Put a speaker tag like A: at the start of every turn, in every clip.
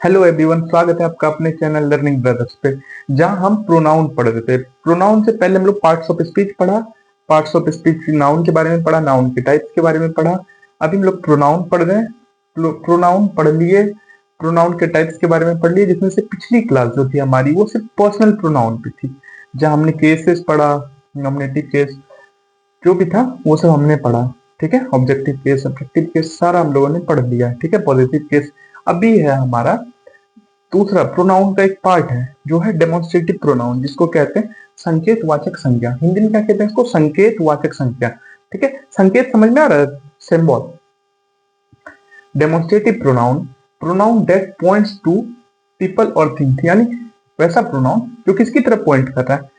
A: Hello everyone, स्वागत है आपका अपने चैनल लर्निंग ब्रदर्स पे, जहां हम प्रोनाउन पढ़ रहे थे। प्रोनाउन से पहले हम लोग पार्ट्स ऑफ स्पीच पढ़ा, पार्ट्स ऑफ स्पीच नाउन के बारे में पढ़ा, नाउन के टाइप्स के बारे में पढ़ा। अभी हम लोग प्रोनाउन पढ़ रहे हैं। प्रोनाउन पढ़ लिए, प्रोनाउन के टाइप्स के बारे में पढ़ लिए, जिसमें से पिछली क्लास जो थी हमारी वो सिर्फ पर्सनल प्रोनाउन पे थी, जहां हमने केसेस पढ़ा, नॉमिनेटिव केस जो भी था वो सब हमने पढ़ा। ठीक है, ऑब्जेक्टिव केस, सब्जेक्टिव केस सारा हम लोगों ने पढ़ लिया। ठीक है, पॉजिटिव केस। अभी है हमारा दूसरा प्रोनाउन का एक पार्ट है जो है डेमोन्स्ट्रेटिव प्रोनाउन, जिसको कहते हैं संकेतवाचक संज्ञा। हिंदी में क्या कहते हैं इसको? संकेतवाचक संज्ञा। ठीक है, संकेत समझ में आ रहा है? Symbol. Demonstrative pronoun, pronoun that points to people और थिंग, यानी वैसा प्रोनाउन जो किसकी तरफ पॉइंट कर रहा है,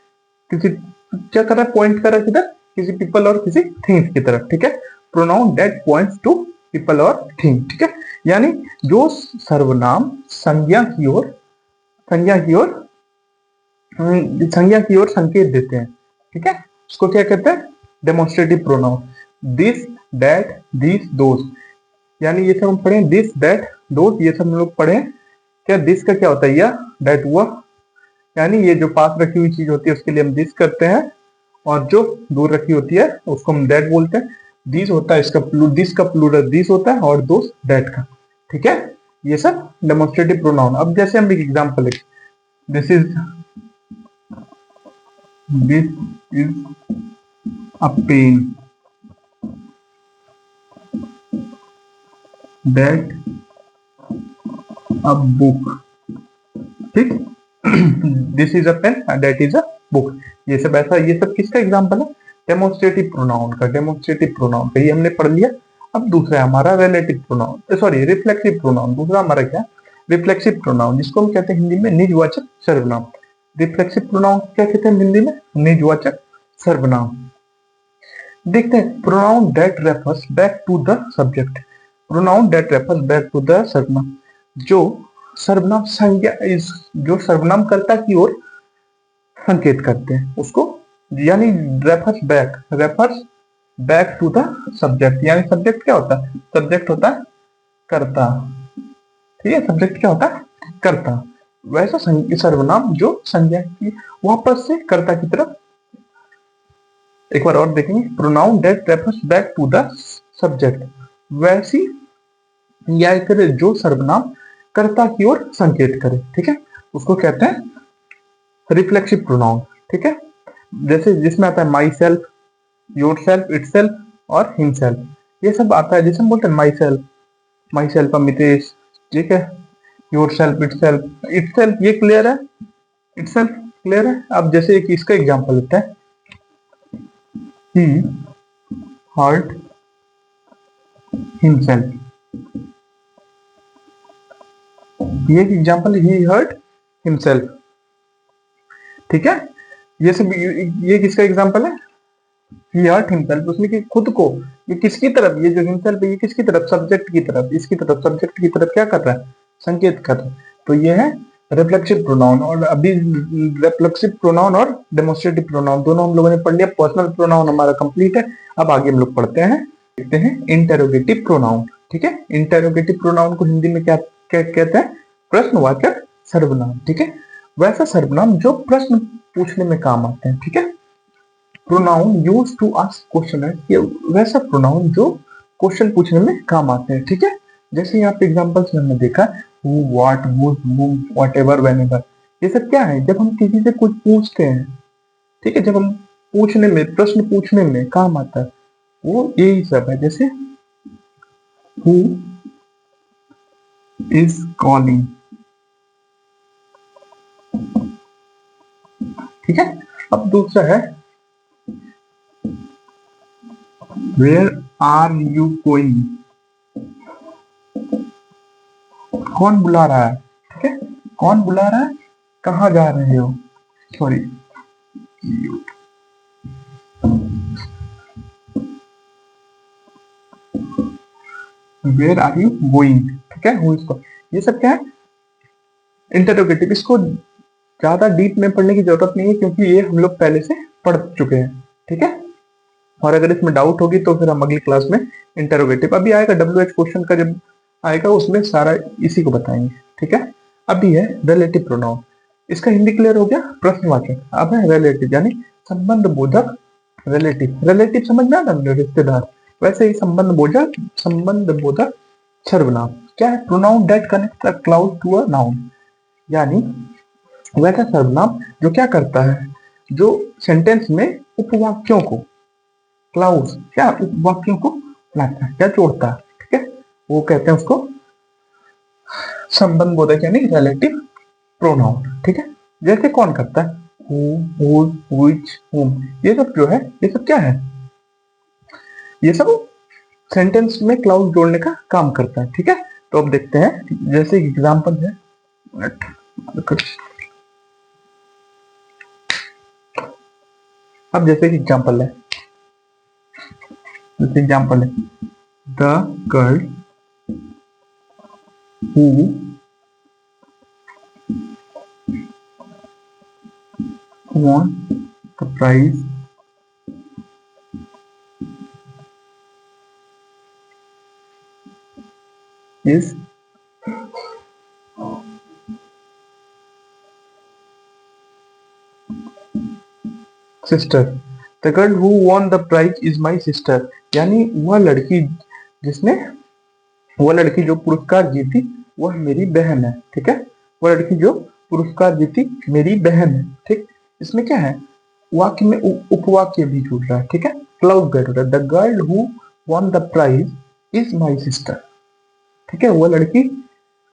A: किसी क्या कर रहा है, पॉइंट कर रहा है किधर? किसी पीपल और किसी थिंग्स की तरफ। ठीक है, pronoun that points to people और थिंग। ठीक है, यानी जो सर्वनाम संज्ञा की ओर संज्ञा की ओर संज्ञा की ओर संकेत देते हैं। ठीक है, उसको क्या कहते हैं? Demonstrative pronoun. This, that, this, those, यानी ये सब हम पढ़े। दिस, दैट, दोस, ये सब हम लोग पढ़े। क्या दिस का क्या होता है? यह, दैट वह, यानी ये जो पास रखी हुई चीज होती है उसके लिए हम दिस करते हैं, और जो दूर रखी होती है उसको हम दैट बोलते हैं। दिस होता है इसका दिस का प्लूरल दिस होता है, और दोस दैट का। ठीक है, ये सब डेमोन्स्ट्रेटिव प्रोनाउन। अब जैसे हम एक एग्जांपल लिखें, this is a pen, that a book. ठीक, this is a pen, that is a book. ये सब ऐसा, ये सब किसका एग्जांपल है? डेमोन्स्ट्रेटिव प्रोनाउन का। डेमोन्स्ट्रेटिव प्रोनाउन का ये हमने पढ़ लिया। अब दूसरा है हमारा relative pronoun, sorry reflexive pronoun. दूसरा हमारा क्या? रिफ्लेक्सिव प्रोनाउन, जिसको हम कहते हैं हिंदी में निजवाचक सर्वनाम। रिफ्लेक्सिव प्रोनाउन क्या कहते हैं हिंदी में? निजवाचक सर्वनाम। देखते हैं, pronoun that refers back to the subject. Pronoun that refers back to the सर्वनाम, जो सर्वनाम संज्ञा जो सर्वनाम कर्ता की ओर संकेत करते हैं उसको, यानी refers back to the subject. यानी सब्जेक्ट क्या होता है? सब्जेक्ट होता है कर्ता। ठीक है, सब्जेक्ट क्या होता है? कर्ता। वैसा सर्वनाम जो संज्ञा की वापस से कर्ता की तरफ। एक बार और देखेंगे, pronoun that refers back to the subject, वैसी या करे जो सर्वनाम कर्ता की ओर संकेत करे। ठीक है, उसको कहते हैं रिफ्लेक्सिव प्रोनाउन। ठीक है, जैसे जिसमें आता है my self, your self, it self और हिमसेल्फ, ये सब आता है। जैसे हम बोलते हैं माई सेल्फ अमितेश। ठीक है, योर सेल्फ, इट सेल्फ, ये क्लियर है? इट सेल्फ क्लियर है। अब जैसे एक इसका एग्जाम्पल लेते हैं, ही हर्ट हिमसेल्फ। ये एक एग्जाम्पल, ही हर्ट हिमसेल्फ। ठीक है, ये सब ये किसका एग्जाम्पल है? ही हर्ट हिमसेल्फ, उसने कि खुद को, ये किसकी तरफ, ये जो हिमसेल्फ है ये किसकी तरफ? सब्जेक्ट की तरफ, इसकी तरफ, सब्जेक्ट की तरफ क्या कर रहा है? संकेत कर रहा है। तो ये है रिफ्लेक्सिव प्रोनाउन। और अभी रिफ्लेक्सिव प्रोनाउन और डेमोन्स्ट्रेटिव प्रोनाउन दोनों हम लोगों ने पढ़ लिया। पर्सनल प्रोनाउन हमारा कंप्लीट है। अब आगे हम लोग पढ़ते हैं, देखते हैं इंटेरोगेटिव प्रोनाउन। ठीक है, इंटेरोगेटिव प्रोनाउन को हिंदी में क्या कहते हैं? प्रश्नवाचक सर्वनाम। ठीक है, वैसा सर्वनाम जो प्रश्न पूछने में काम आते हैं। ठीक है, pronoun use to ask question है, ये वैसा प्रोनाउन जो क्वेश्चन पूछने में काम आते हैं। ठीक है, जैसे यहाँ पे एग्जांपल्स में हमने देखा, हु, व्हाट, हुज, हुम, व्हाटएवर, व्हेनेवर, ये सब क्या है? जब हम किसी से कुछ पूछते हैं, ठीक है, जब हम पूछने में, प्रश्न पूछने में काम आता है, वो यही सब है। जैसे हु इज कॉलिंग। ठीक है, अब दूसरा है, वेयर आर यू गोइंग, कौन बुला रहा है? ठीक है, कौन बुला रहा है, कहाँ जा रहे हो? Sorry, where are you going. ठीक है, हु इसको, ये सब क्या है? इंटरोगेटिव। इसको ज्यादा डीप में पढ़ने की जरूरत नहीं है, क्योंकि ये हम लोग पहले से पढ़ चुके हैं। ठीक है, और अगर इसमें डाउट होगी तो फिर हम अगली क्लास में इंटरोगेटिव, अभी आएगा WH क्वेश्चन का, जब आएगा उसमें सारा इसी को बताएंगे, ठीक है। अभी है रिलेटिव प्रोनाउन, इसका हिंदी क्लियर हो गया, प्रश्नवाचक। अब है रिलेटिव यानी संबंध बोधक रिलेटिव। रिलेटिव समझ में आता है, रिश्तेदार, वैसे ही संबंध बोधक सर्वनाम क्या है, pronoun that connect a cloud to a noun, यानी वैसा सर्वनाम जो क्या करता है, जो सेंटेंस में उपवाक्यों को, क्लाउड क्या उपवाक्यों को लाता है, क्या जोड़ता है, ठीक है, वो कहते हैं उसको संबंध बोधक यानी रिलेटिव प्रोनाउन, ठीक है। जैसे कौन करता है, हु, हुज, व्हिच, हुम, ये सब जो है, ये सब क्या है, ये सब सेंटेंस में क्लाउड जोड़ने का काम करता है, ठीक है। तो अब देखते हैं, जैसे एग्जांपल है, अब जैसे एग्जांपल है, the girl who won the prize is sister. The girl who won the prize is my sister. यानी वह लड़की जो पुरस्कार जीती वह मेरी बहन है, ठीक है। वह लड़की जो पुरस्कार जीती मेरी बहन है, ठीक। इसमें क्या है, वाक्य में उपवाक्य भी जुड़ रहा है, ठीक है, क्लाउड गेट हो रहा है। The girl who won the prize is my sister, ठीक है, वह लड़की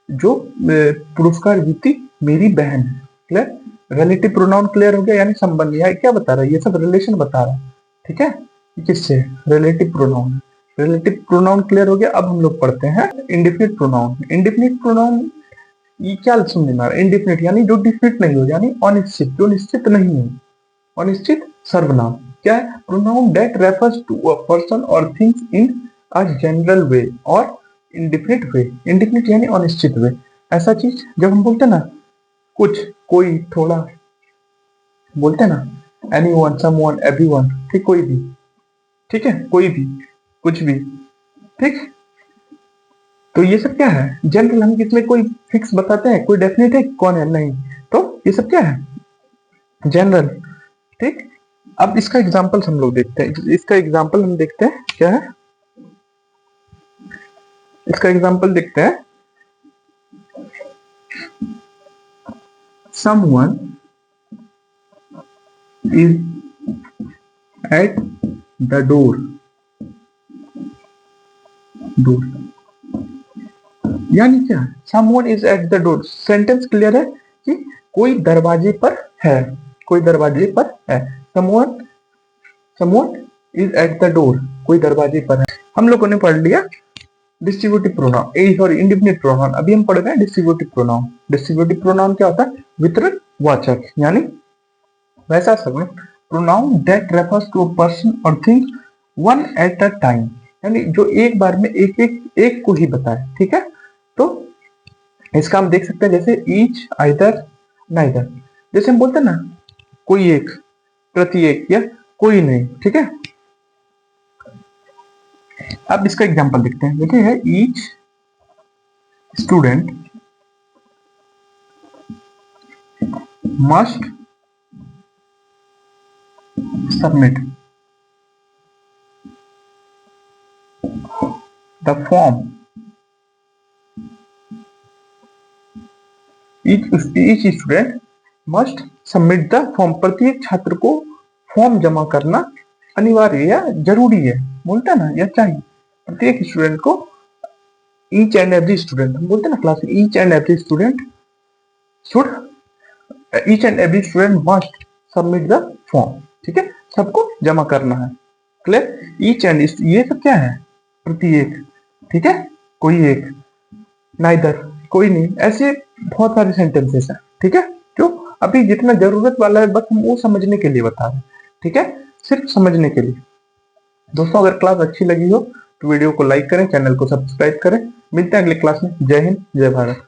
A: जो पुरस्कार जीती मेरी बहन है, क्लियर। रिलेटिव प्रोनाउन क्लियर हो गया, यानी संबंध, या क्या बता रहा है, ये सब रिलेशन बता रहा है, ठीक है। किससे, relative pronoun. Relative pronoun clear हो गया। अब हम लोग पढ़ते हैं इंडिफिनिट प्रोनाउन। इंडिफिनिट प्रोनाउन ये क्या समझ में आ रहा है, इंडिफिनिट यानी जो डिफिनिट नहीं हो, यानी अनिश्चित, जो निश्चित नहीं हो, अनिश्चित सर्वनाम। क्या है, pronoun that refers to a person और things in a general way और इंडिफिनिट वे। इंडिफिनिट यानी अनिश्चित वे, ऐसा चीज जब हम बोलते हैं ना, कुछ, कोई, थोड़ा, बोलते हैं ना, एनीवन, समवन, एवरीवन, ठीक, कोई भी, ठीक है, कोई भी, कुछ भी, ठीक। तो ये सब क्या है, जनरल। हम किसमें कोई फिक्स बताते हैं, कोई डेफिनेट है कौन है, नहीं। तो ये सब क्या है, जनरल, ठीक। अब इसका एग्जांपल हम लोग देखते हैं, इसका एग्जांपल हम देखते हैं क्या है, इसका एग्जांपल देखते हैं। someone is at the door, यानी क्या, someone is at the door, sentence clear है कि कोई दरवाजे पर है, कोई दरवाजे पर है। someone is at the door, कोई दरवाजे पर है। हम लोगों ने पढ़ लिया distributive pronoun, sorry indefinite pronoun. अभी हम पढ़ रहे हैं डिस्ट्रीब्यूटिव प्रोनाउन। डिस्ट्रीब्यूटिव प्रोनाउन क्या होता है, वितरण वाचक, यानी वैसा शब्द, pronoun that refers to a person और thing one at a time, यानी जो एक बार में एक को ही बताए, ठीक है। तो इसका हम देख सकते हैं, जैसे ईच, आइदर, नाइदर। जैसे हम बोलते हैं ना, कोई एक, प्रति एक, या कोई नहीं, ठीक है। अब इसका एग्जांपल देखते हैं, देखिए है each student must submit the form, each student must submit the form, प्रत्येक छात्र को फॉर्म जमा करना अनिवार्य या जरूरी है, बोलता है ना, या चाहिए। प्रत्येक स्टूडेंट को, ईच एंड एवरी स्टूडेंट, हम बोलते हैं ना क्लास में, each and every student should, each and every student must submit the form, ठीक है, सबको जमा करना है, क्लियर। ईच एंड, ये सब क्या है, प्रत्येक, ठीक है, कोई एक, नाइदर, कोई नहीं, ऐसे बहुत सारे सेंटेंसेस हैं, ठीक है, जो अभी जितना जरूरत वाला है बस हम वो समझने के लिए बता रहे हैं, ठीक है, सिर्फ समझने के लिए। दोस्तों अगर क्लास अच्छी लगी हो तो वीडियो को लाइक करें, चैनल को सब्सक्राइब करें। मिलते हैं अगले क्लास में। जय हिंद, जय भारत।